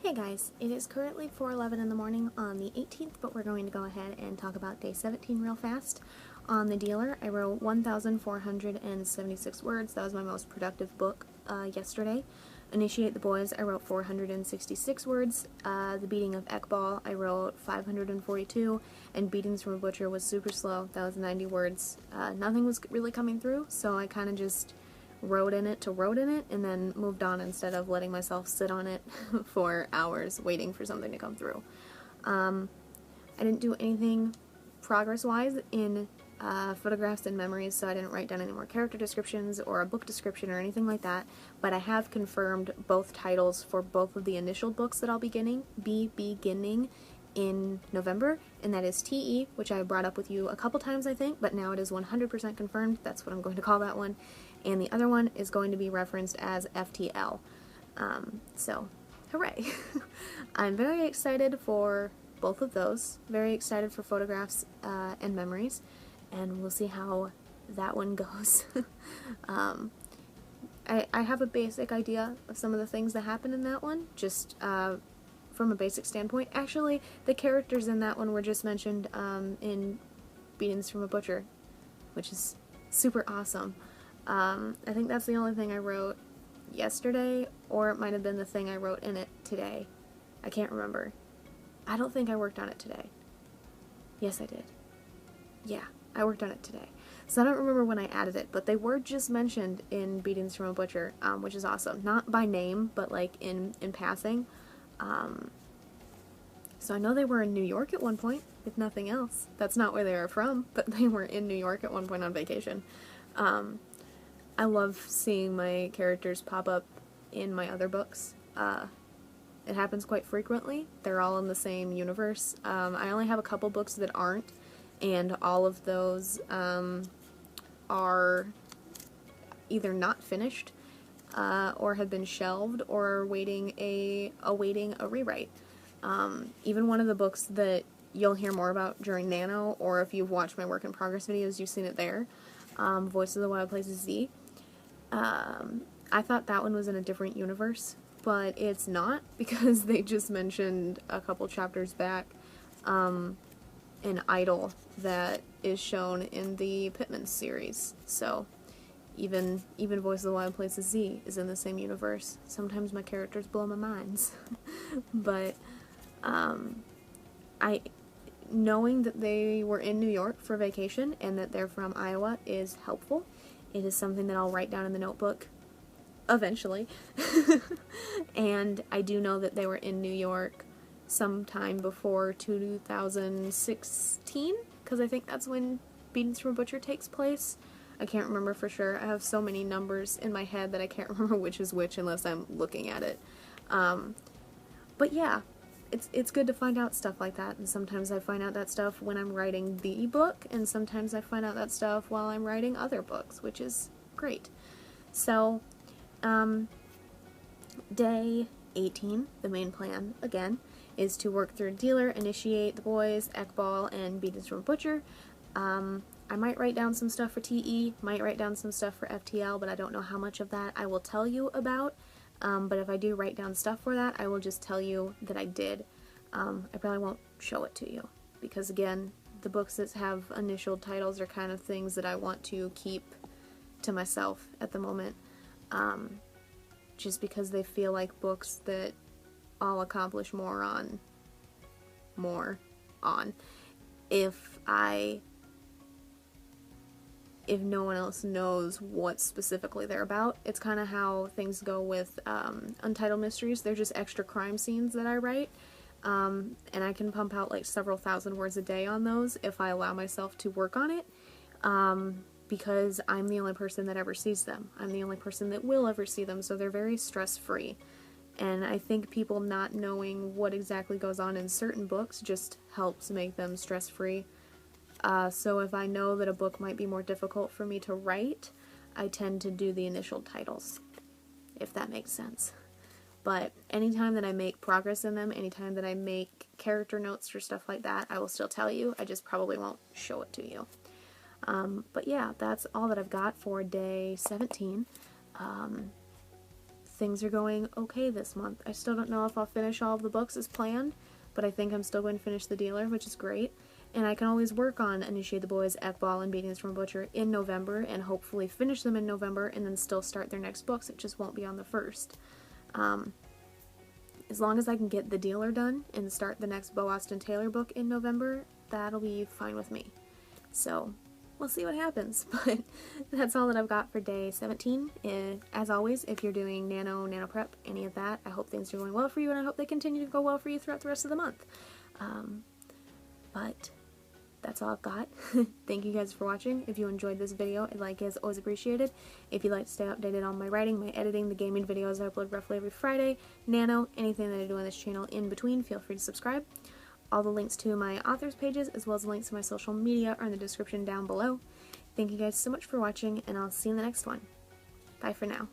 Hey guys, it is currently 4:11 in the morning on the 18th, but we're going to go ahead and talk about day 17 real fast. On the dealer, I wrote 1,476 words. That was my most productive book yesterday. Initiate the Boys, I wrote 466 words. The Beating of Ekbal, I wrote 542, and Beatings from a Butcher was super slow. That was 90 words. Nothing was really coming through, so I kind of just wrote in it, and then moved on instead of letting myself sit on it for hours waiting for something to come through. I didn't do anything progress-wise in photographs and memories, so I didn't write down any more character descriptions or a book description or anything like that, but I have confirmed both titles for both of the initial books that I'll be beginning in November, and that is TE, which I brought up with you a couple times I think, but now it is 100% confirmed. That's what I'm going to call that one. And the other one is going to be referenced as FTL. So, hooray! I'm very excited for both of those. Very excited for photographs and memories, and we'll see how that one goes. I have a basic idea of some of the things that happen in that one, just from a basic standpoint. Actually, the characters in that one were just mentioned in Beatings from a Butcher, which is super awesome. I think that's the only thing I wrote yesterday, or it might have been the thing I wrote in it today. I can't remember. I don't think I worked on it today. Yes, I did. Yeah, I worked on it today. So I don't remember when I added it, but they were just mentioned in Beatings from a Butcher, which is awesome. Not by name, but like in passing. So I know they were in New York at one point, if nothing else. That's not where they are from, but they were in New York at one point on vacation. I love seeing my characters pop up in my other books. It happens quite frequently. They're all in the same universe. I only have a couple books that aren't, and all of those are either not finished or have been shelved or are awaiting a rewrite. Even one of the books that you'll hear more about during Nano, or if you've watched my work in progress videos, you've seen it there. Voice of the Wild Places Z. I thought that one was in a different universe, but it's not, because they just mentioned a couple chapters back an idol that is shown in the Pittman series. So even Voice of the Wild Places Z is in the same universe. Sometimes my characters blow my minds. But knowing that they were in New York for vacation and that they're from Iowa is helpful. It is something that I'll write down in the notebook eventually. And I do know that they were in New York sometime before 2016, because I think that's when Beatings from a Butcher takes place. I can't remember for sure. I have so many numbers in my head that I can't remember which is which unless I'm looking at it. But yeah, it's good to find out stuff like that, and sometimes I find out that stuff when I'm writing the book, and sometimes I find out that stuff while I'm writing other books, which is great. So, day 18, the main plan, again, is to work through Dealer, Initiate the Boys, Ekbal, and Beatings from a Butcher. I might write down some stuff for TE, might write down some stuff for FTL, but I don't know how much of that I will tell you about. But if I do write down stuff for that, I will just tell you that I did. I probably won't show it to you, because again, the books that have initial titles are kind of things that I want to keep to myself at the moment, just because they feel like books that I'll accomplish more on if no one else knows what specifically they're about. It's kind of how things go with Untitled Mysteries. They're just extra crime scenes that I write, and I can pump out like several thousand words a day on those if I allow myself to work on it, because I'm the only person that ever sees them. I'm the only person that will ever see them, so they're very stress-free. And I think people not knowing what exactly goes on in certain books just helps make them stress-free. So if I know that a book might be more difficult for me to write, I tend to do the initial titles, if that makes sense. But anytime that I make progress in them, anytime that I make character notes or stuff like that, I will still tell you. I just probably won't show it to you. But yeah, that's all that I've got for day 17. things are going okay this month. I still don't know if I'll finish all of the books as planned, but I think I'm still going to finish The Dealer, which is great. And I can always work on Initiate the Boys, Ekbal, and Beatings from a Butcher in November, and hopefully finish them in November, and then still start their next books. It just won't be on the 1st. As long as I can get The Dealer done and start the next Bo Austin Taylor book in November, that'll be fine with me. So, we'll see what happens, but that's all that I've got for day 17. As always, if you're doing NaNo Prep, any of that, I hope things are going well for you, and I hope they continue to go well for you throughout the rest of the month. But that's all I've got. Thank you guys for watching. If you enjoyed this video, a like is always appreciated. If you'd like to stay updated on my writing, my editing, the gaming videos I upload roughly every Friday, Nano, anything that I do on this channel in between, feel free to subscribe. All the links to my authors pages, as well as the links to my social media, are in the description down below. Thank you guys so much for watching, and I'll see you in the next one. Bye for now.